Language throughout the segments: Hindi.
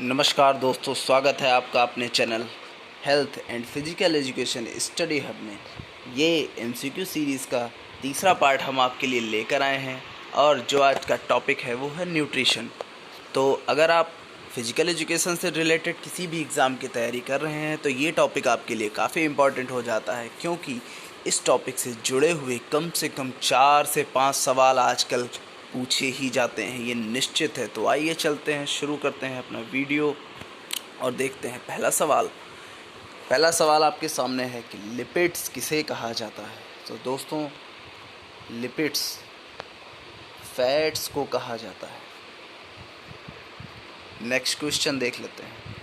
नमस्कार दोस्तों, स्वागत है आपका अपने channel health and physical education study hub में। ये एमसीक्यू सीरीज़ का तीसरा पार्ट हम आपके लिए लेकर आए हैं और जो आज का टॉपिक है वो है न्यूट्रिशन। तो अगर आप फिजिकल एजुकेशन से रिलेटेड किसी भी एग्ज़ाम की तैयारी कर रहे हैं तो ये टॉपिक आपके लिए काफ़ी इम्पॉर्टेंट हो जाता है, क्योंकि इस टॉपिक से जुड़े हुए कम से कम 4 से 5 सवाल आजकल पूछे ही जाते हैं, ये निश्चित है। तो आइए चलते हैं, शुरू करते हैं अपना वीडियो और देखते हैं पहला सवाल आपके सामने है कि लिपिड्स किसे कहा जाता है। तो दोस्तों, लिपिड्स फैट्स को कहा जाता है। नेक्स्ट क्वेश्चन देख लेते हैं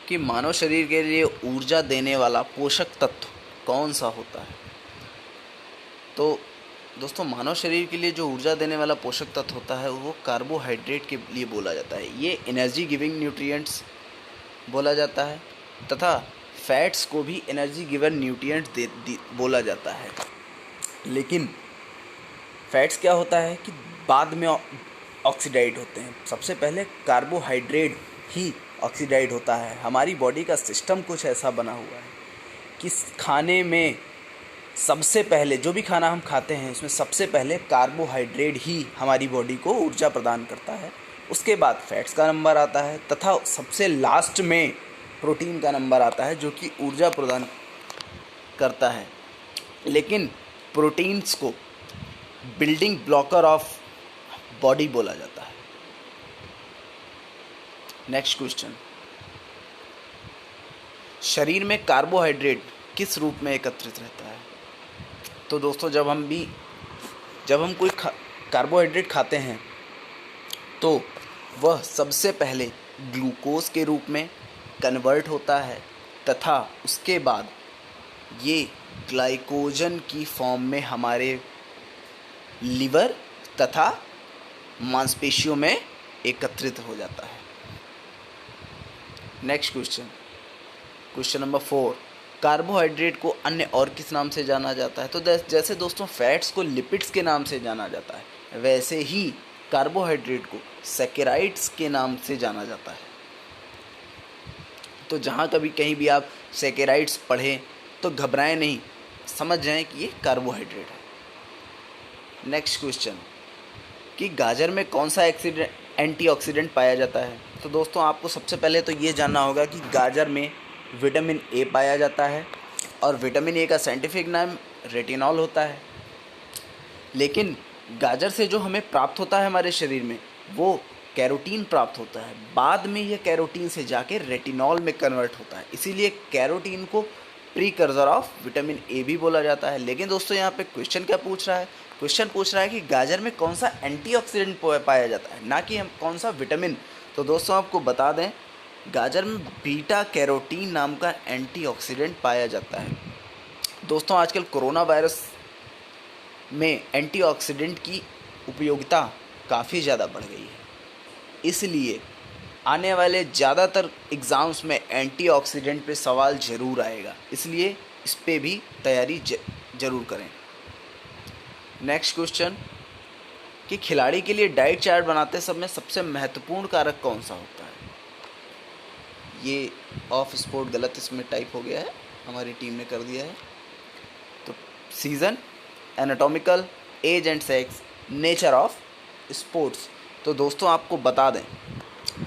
कि मानव शरीर के लिए ऊर्जा देने वाला पोषक तत्व कौन सा होता है। तो दोस्तों, मानव शरीर के लिए जो ऊर्जा देने वाला पोषक तत्व होता है वो कार्बोहाइड्रेट के लिए बोला जाता है। ये एनर्जी गिविंग न्यूट्रिएंट्स बोला जाता है तथा फैट्स को भी एनर्जी गिवन न्यूट्रिएंट्स बोला जाता है। लेकिन फैट्स क्या होता है कि बाद में ऑक्सीडाइड होते हैं। सबसे पहले कार्बोहाइड्रेट ही ऑक्सीडाइड होता है। हमारी बॉडी का सिस्टम कुछ ऐसा बना हुआ है कि खाने में सबसे पहले जो भी खाना हम खाते हैं उसमें सबसे पहले कार्बोहाइड्रेट ही हमारी बॉडी को ऊर्जा प्रदान करता है। उसके बाद फैट्स का नंबर आता है तथा सबसे लास्ट में प्रोटीन का नंबर आता है जो कि ऊर्जा प्रदान करता है। लेकिन प्रोटीन्स को बिल्डिंग ब्लॉकर ऑफ बॉडी बोला जाता है। नेक्स्ट क्वेश्चन, शरीर में कार्बोहाइड्रेट किस रूप में एकत्रित रहता है। तो दोस्तों, जब हम कोई कार्बोहाइड्रेट खाते हैं तो वह सबसे पहले ग्लूकोज के रूप में कन्वर्ट होता है तथा उसके बाद ये ग्लाइकोजन की फॉर्म में हमारे लिवर तथा मांसपेशियों में एकत्रित हो जाता है। नेक्स्ट क्वेश्चन नंबर 4, कार्बोहाइड्रेट को अन्य और किस नाम से जाना जाता है। तो जैसे दोस्तों फैट्स को लिपिड्स के नाम से जाना जाता है, वैसे ही कार्बोहाइड्रेट को सैकेराइड्स के नाम से जाना जाता है। तो जहाँ कहीं भी आप सैकेराइड्स पढ़ें तो घबराएं नहीं, समझ जाएं कि ये कार्बोहाइड्रेट है। नेक्स्ट क्वेश्चन कि गाजर में कौन सा एंटीऑक्सीडेंट पाया जाता है। तो दोस्तों, आपको सबसे पहले तो ये जानना होगा कि गाजर में विटामिन ए पाया जाता है और विटामिन ए का साइंटिफिक नाम रेटिनॉल होता है। लेकिन गाजर से जो हमें प्राप्त होता है हमारे शरीर में वो कैरोटीन प्राप्त होता है। बाद में यह कैरोटीन से जाके रेटिनॉल में कन्वर्ट होता है, इसीलिए कैरोटीन को प्रीकर्सर ऑफ विटामिन ए भी बोला जाता है। लेकिन दोस्तों, यहाँ पे क्वेश्चन क्या पूछ रहा है, क्वेश्चन पूछ रहा है कि गाजर में कौन सा एंटीऑक्सीडेंट पाया जाता है, ना कि हम कौन सा विटामिन। तो दोस्तों, आपको बता दें, गाजर में बीटा कैरोटीन नाम का एंटीऑक्सीडेंट पाया जाता है। दोस्तों, आजकल कोरोना वायरस में एंटीऑक्सीडेंट की उपयोगिता काफ़ी ज़्यादा बढ़ गई है, इसलिए आने वाले ज़्यादातर एग्ज़ाम्स में एंटीऑक्सीडेंट पे सवाल ज़रूर आएगा, इसलिए इस पे भी तैयारी ज़रूर करें। नेक्स्ट क्वेश्चन कि खिलाड़ी के लिए डाइट चार्ट बनाते समय सबसे महत्वपूर्ण कारक कौन सा होता है। ये ऑफ स्पोर्ट गलत इसमें टाइप हो गया है, हमारी टीम ने कर दिया है। तो season, anatomical, age and sex, nature of sports. तो दोस्तों, आपको बता दें,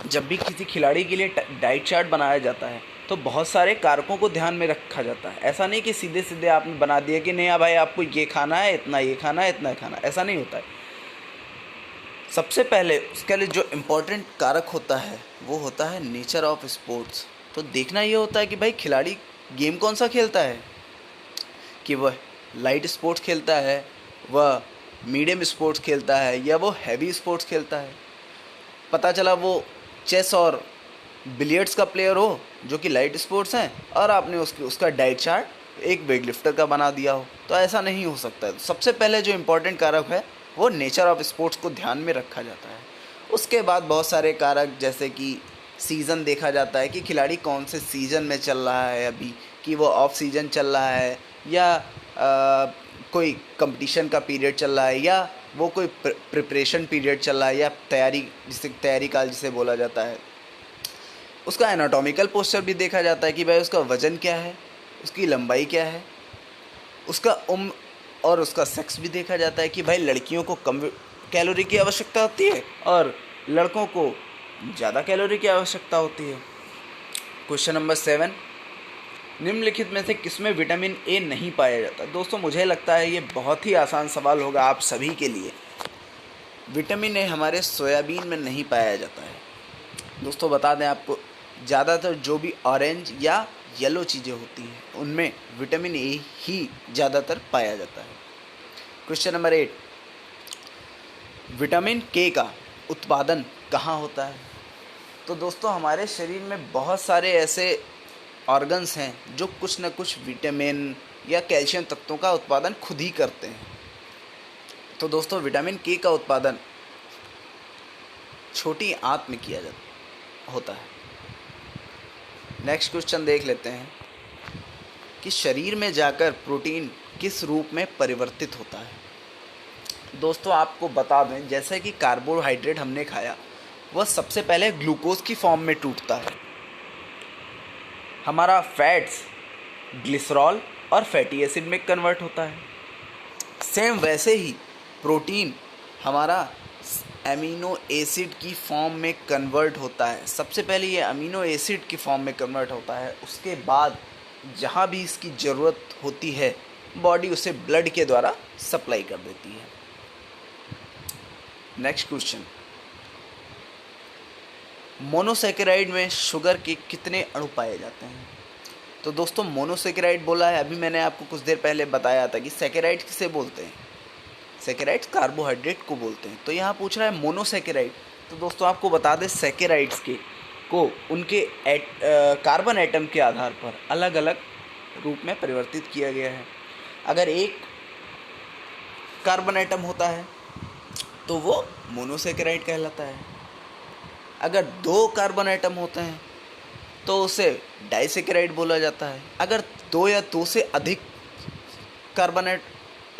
जब भी किसी खिलाड़ी के लिए डाइट चार्ट बनाया जाता है तो बहुत सारे कारकों को ध्यान में रखा जाता है। ऐसा नहीं कि सीधे सीधे आपने बना दिया कि नहीं भाई आपको ये खाना है, इतना ये खाना है, इतना खाना है, ऐसा नहीं होता है। सबसे पहले उसके लिए जो इम्पोर्टेंट कारक होता है वो होता है नेचर ऑफ स्पोर्ट्स। तो देखना ये होता है कि भाई खिलाड़ी गेम कौन सा खेलता है, कि वह लाइट स्पोर्ट्स खेलता है, वह मीडियम स्पोर्ट्स खेलता है, या वो हैवी स्पोर्ट्स खेलता है। पता चला वो चेस और बिलियर्ड्स का प्लेयर हो जो कि लाइट स्पोर्ट्स हैं और आपने उसका डाइट चार्ट एक वेट लिफ्टर का बना दिया हो, तो ऐसा नहीं हो सकता है। तो सबसे पहले जो इम्पोर्टेंट कारक है वो नेचर ऑफ स्पोर्ट्स को ध्यान में रखा जाता है। उसके बाद बहुत सारे कारक जैसे कि सीज़न देखा जाता है कि खिलाड़ी कौन से सीज़न में चल रहा है अभी, कि वो ऑफ सीज़न चल रहा है या कोई कंपटीशन का पीरियड चल रहा है या वो कोई प्रिपरेशन पीरियड चल रहा है या तैयारी काल जिसे बोला जाता है। उसका एनाटॉमिकल पोस्चर भी देखा जाता है कि भाई उसका वज़न क्या है, उसकी लंबाई क्या है, उसका उम्र और उसका सेक्स भी देखा जाता है कि भाई लड़कियों को कम कैलोरी की आवश्यकता होती है और लड़कों को ज़्यादा कैलोरी की आवश्यकता होती है। क्वेश्चन नंबर 7, निम्नलिखित में से किसमें विटामिन ए नहीं पाया जाता। दोस्तों मुझे लगता है ये बहुत ही आसान सवाल होगा आप सभी के लिए। विटामिन ए हमारे सोयाबीन में नहीं पाया जाता है। दोस्तों बता दें आपको, ज़्यादातर जो भी ऑरेंज या येलो चीज़ें होती हैं उनमें विटामिन ए ही ज़्यादातर पाया जाता है। क्वेश्चन नंबर 8, विटामिन के का उत्पादन कहाँ होता है। तो दोस्तों हमारे शरीर में बहुत सारे ऐसे ऑर्गन्स हैं जो कुछ न कुछ विटामिन या कैल्शियम तत्वों का उत्पादन खुद ही करते हैं। तो दोस्तों विटामिन के का उत्पादन छोटी आंत में किया जाता होता है। नेक्स्ट क्वेश्चन देख लेते हैं कि शरीर में जाकर प्रोटीन किस रूप में परिवर्तित होता है। दोस्तों आपको बता दें, जैसे कि कार्बोहाइड्रेट हमने खाया वह सबसे पहले ग्लूकोज की फॉर्म में टूटता है। हमारा फैट्स ग्लिसरॉल और फैटी एसिड में कन्वर्ट होता है। सेम वैसे ही प्रोटीन हमारा अमीनो एसिड की फॉर्म में कन्वर्ट होता है। सबसे पहले ये अमीनो एसिड की फॉर्म में कन्वर्ट होता है, उसके बाद जहाँ भी इसकी ज़रूरत होती है बॉडी उसे ब्लड के द्वारा सप्लाई कर देती है। नेक्स्ट क्वेश्चन, मोनोसैकेराइड में शुगर के कितने अणु पाए जाते हैं। तो दोस्तों मोनोसैकेराइड बोला है, अभी मैंने आपको कुछ देर पहले बताया था कि सैकेराइड किसे बोलते हैं। सैकेराइड्स कार्बोहाइड्रेट को बोलते हैं। तो यहाँ पूछ रहा है मोनोसैकेराइड। तो दोस्तों आपको बता दें सैकेराइड्स को उनके कार्बन एटम के आधार पर अलग अलग रूप में परिवर्तित किया गया है। अगर एक कार्बन एटम होता है तो वो मोनोसैकेराइड कहलाता है। अगर 2 कार्बन एटम होते हैं तो उसे डाइसैकेराइड बोला जाता है। अगर 2 या 2 से अधिक कार्बन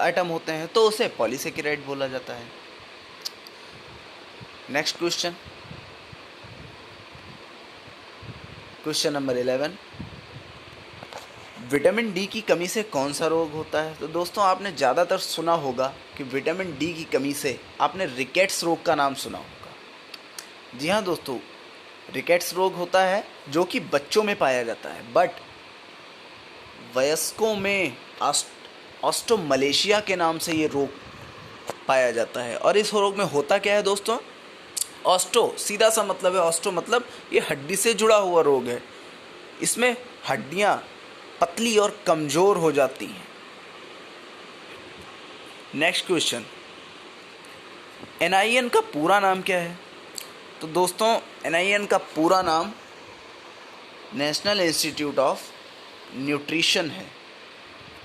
एटम होते हैं तो उसे पॉलीसैकेराइड बोला जाता है। Next question, question number 11, vitamin D की कमी से कौन सा रोग होता है। तो दोस्तों आपने ज़्यादातर सुना होगा कि विटामिन डी की कमी से आपने रिकेट्स रोग का नाम सुना होगा। जी हाँ दोस्तों, रिकेट्स रोग होता है जो कि बच्चों में पाया जाता है, बट वयस्कों में ऑस्टोमलेशिया के नाम से ये रोग पाया जाता है। और इस रोग में होता क्या है दोस्तों, ऑस्टो सीधा सा मतलब है, ऑस्टो मतलब ये हड्डी से जुड़ा हुआ रोग है। इसमें हड्डियां पतली और कमज़ोर हो जाती हैं। नेक्स्ट क्वेश्चन, NIN का पूरा नाम क्या है। तो दोस्तों NIN का पूरा नाम नेशनल इंस्टीट्यूट ऑफ न्यूट्रिशन है।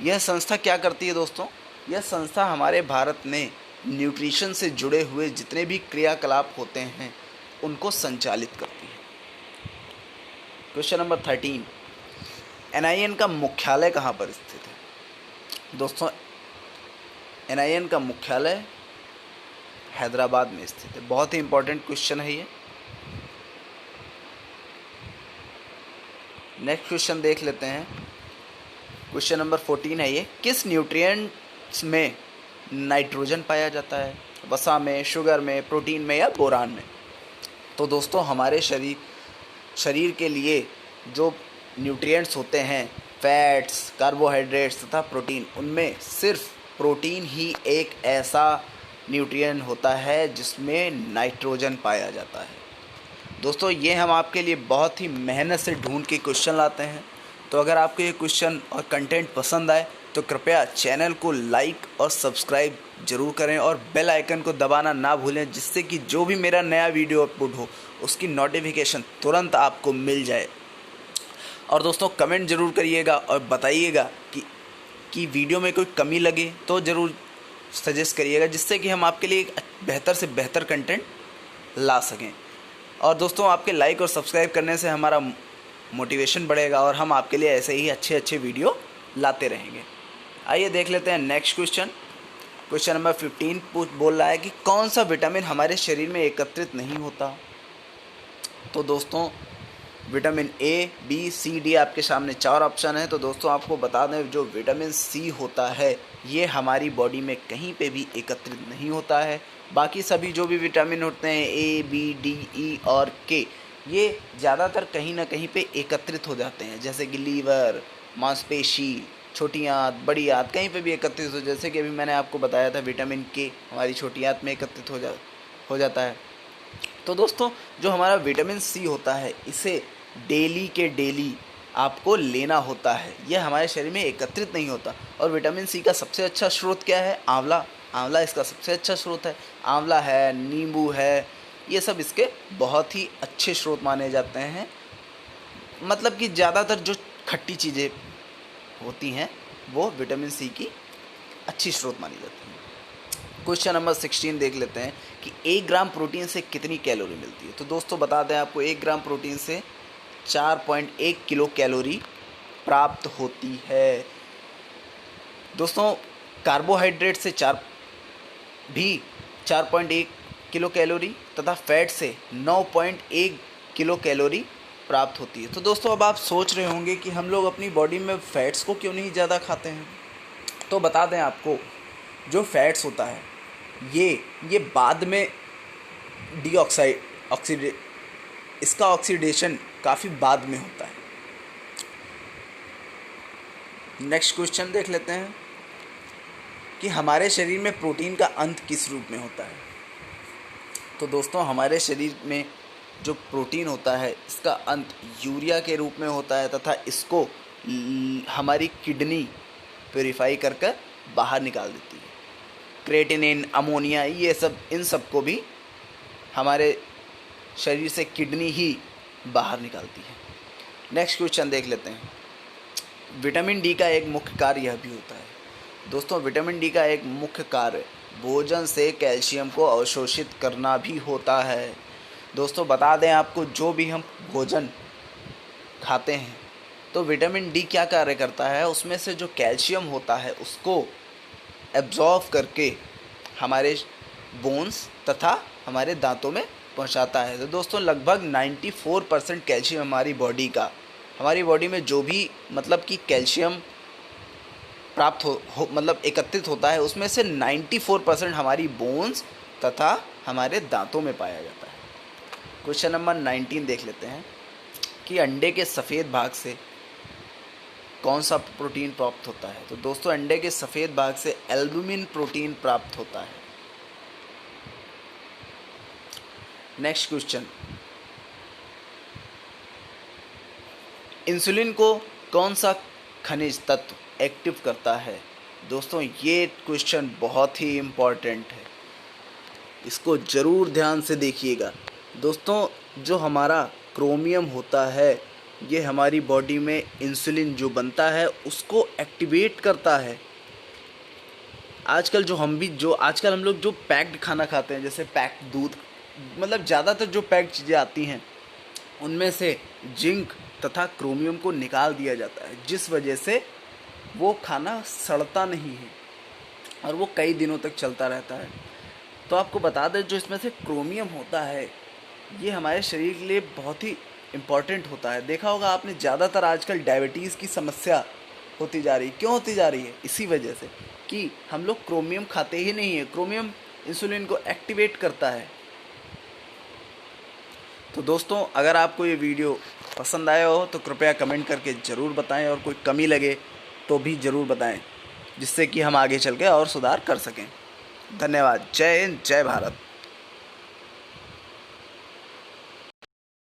यह संस्था क्या करती है दोस्तों, यह संस्था हमारे भारत में न्यूट्रिशन से जुड़े हुए जितने भी क्रियाकलाप होते हैं उनको संचालित करती है। क्वेश्चन नंबर 13, NIN का मुख्यालय कहाँ पर स्थित है। दोस्तों NIN का मुख्यालय हैदराबाद में स्थित है। बहुत ही इंपॉर्टेंट क्वेश्चन है ये। नेक्स्ट क्वेश्चन देख लेते हैं। क्वेश्चन नंबर 14 है ये, किस न्यूट्रिएंट्स में नाइट्रोजन पाया जाता है। वसा में, शुगर में, प्रोटीन में या बोरान में। तो दोस्तों हमारे शरीर के लिए जो न्यूट्रिएंट्स होते हैं, फैट्स, कार्बोहाइड्रेट्स तथा प्रोटीन, उनमें सिर्फ प्रोटीन ही एक ऐसा न्यूट्रिएंट होता है जिसमें नाइट्रोजन पाया जाता है। दोस्तों ये हम आपके लिए बहुत ही मेहनत से ढूंढ के क्वेश्चन लाते हैं। तो अगर आपको ये क्वेश्चन और कंटेंट पसंद आए तो कृपया चैनल को लाइक और सब्सक्राइब जरूर करें और बेल आइकन को दबाना ना भूलें, जिससे कि जो भी मेरा नया वीडियो अपलोड हो उसकी नोटिफिकेशन तुरंत आपको मिल जाए। और दोस्तों कमेंट ज़रूर करिएगा और बताइएगा कि वीडियो में कोई कमी लगे तो ज़रूर सजेस्ट करिएगा, जिससे कि हम आपके लिए एक बेहतर से बेहतर कंटेंट ला सकें। और दोस्तों आपके लाइक और सब्सक्राइब करने से हमारा मोटिवेशन बढ़ेगा और हम आपके लिए ऐसे ही अच्छे अच्छे वीडियो लाते रहेंगे। आइए देख लेते हैं नेक्स्ट क्वेश्चन। क्वेश्चन नंबर 15 बोल रहा है कि कौन सा विटामिन हमारे शरीर में एकत्रित नहीं होता। तो दोस्तों vitamin A, B, C, D आपके सामने 4 ऑप्शन है। तो दोस्तों आपको बता दें, जो विटामिन सी होता है ये हमारी बॉडी में कहीं पे भी एकत्रित नहीं होता है। बाकी सभी जो भी विटामिन होते हैं ए, बी, डी, ई और के, ये ज़्यादातर कहीं ना कहीं पे एकत्रित हो जाते हैं, जैसे कि लीवर, मांसपेशी, छोटी आंत, बड़ी आंत, कहीं पे भी एकत्रित हो। जैसे कि अभी मैंने आपको बताया था विटामिन के हमारी छोटी आंत में एकत्रित हो जाता है। तो दोस्तों जो हमारा विटामिन सी होता है इसे डेली के डेली आपको लेना होता है, यह हमारे शरीर में एकत्रित नहीं होता। और विटामिन सी का सबसे अच्छा स्रोत क्या है? आंवला। आंवला इसका सबसे अच्छा स्रोत है। आंवला है, नींबू है, ये सब इसके बहुत ही अच्छे स्रोत माने जाते हैं। मतलब कि ज़्यादातर जो खट्टी चीज़ें होती हैं वो विटामिन सी की अच्छी स्रोत मानी जाती हैं। क्वेश्चन नंबर 16 देख लेते हैं कि 1 ग्राम प्रोटीन से कितनी कैलोरी मिलती है। तो दोस्तों बता दें आपको, 1 ग्राम प्रोटीन से 4.1 किलो कैलोरी प्राप्त होती है। दोस्तों कार्बोहाइड्रेट से 4.1 किलो कैलोरी तथा फैट से 9.1 किलो कैलोरी प्राप्त होती है। तो दोस्तों अब आप सोच रहे होंगे कि हम लोग अपनी बॉडी में फैट्स को क्यों नहीं ज़्यादा खाते हैं। तो बता दें आपको, जो फैट्स होता है ये बाद में इसका ऑक्सीडेशन काफ़ी बाद में होता है। नेक्स्ट क्वेश्चन देख लेते हैं कि हमारे शरीर में प्रोटीन का अंत किस रूप में होता है। तो दोस्तों हमारे शरीर में जो प्रोटीन होता है इसका अंत यूरिया के रूप में होता है तथा इसको हमारी किडनी प्योरीफाई कर कर बाहर निकाल देती है। क्रेटिनिन, अमोनिया, ये सब, इन सब को भी हमारे शरीर से किडनी ही बाहर निकालती है। नेक्स्ट क्वेश्चन देख लेते हैं। विटामिन डी का एक मुख्य कार्य यह भी होता है। दोस्तों विटामिन डी का एक मुख्य कार्य भोजन से कैल्शियम को अवशोषित करना भी होता है। दोस्तों बता दें आपको, जो भी हम भोजन खाते हैं तो विटामिन डी क्या कार्य करता है, उसमें से जो कैल्शियम होता है उसको एब्जॉर्व करके हमारे बोन्स तथा हमारे दांतों में पहुंचाता है। तो दोस्तों लगभग 94% कैल्शियम हमारी बॉडी में जो भी मतलब कि कैल्शियम प्राप्त मतलब एकत्रित होता है, उसमें से 94% हमारी बोन्स तथा हमारे दांतों में पाया जाता है। क्वेश्चन नंबर 19 देख लेते हैं कि अंडे के सफ़ेद भाग से कौन सा प्रोटीन प्राप्त होता है। तो दोस्तों अंडे के सफ़ेद भाग से एल्बुमिन प्रोटीन प्राप्त होता है। नेक्स्ट क्वेश्चन, इंसुलिन को कौन सा खनिज तत्व एक्टिव करता है। दोस्तों ये क्वेश्चन बहुत ही इम्पॉर्टेंट है, इसको ज़रूर ध्यान से देखिएगा। दोस्तों जो हमारा क्रोमियम होता है ये हमारी बॉडी में इंसुलिन जो बनता है उसको एक्टिवेट करता है। आजकल हम लोग जो पैक्ड खाना खाते हैं, जैसे पैक्ड दूध, मतलब ज़्यादातर जो पैक्ड चीज़ें आती हैं उनमें से जिंक तथा क्रोमियम को निकाल दिया जाता है, जिस वजह से वो खाना सड़ता नहीं है और वो कई दिनों तक चलता रहता है। तो आपको बता दें, जो इसमें से क्रोमियम होता है ये हमारे शरीर के लिए बहुत ही इम्पॉर्टेंट होता है। देखा होगा आपने, ज़्यादातर आजकल डायबिटीज़ की समस्या होती जा रही है। क्यों होती जा रही है? इसी वजह से कि हम लोग क्रोमियम खाते ही नहीं है। क्रोमियम इंसुलिन को एक्टिवेट करता है। तो दोस्तों अगर आपको ये वीडियो पसंद आया हो तो कृपया कमेंट करके ज़रूर बताएं, और कोई कमी लगे तो भी ज़रूर बताएं, जिससे कि हम आगे चल के और सुधार कर सकें। धन्यवाद। जय हिंद, जय भारत।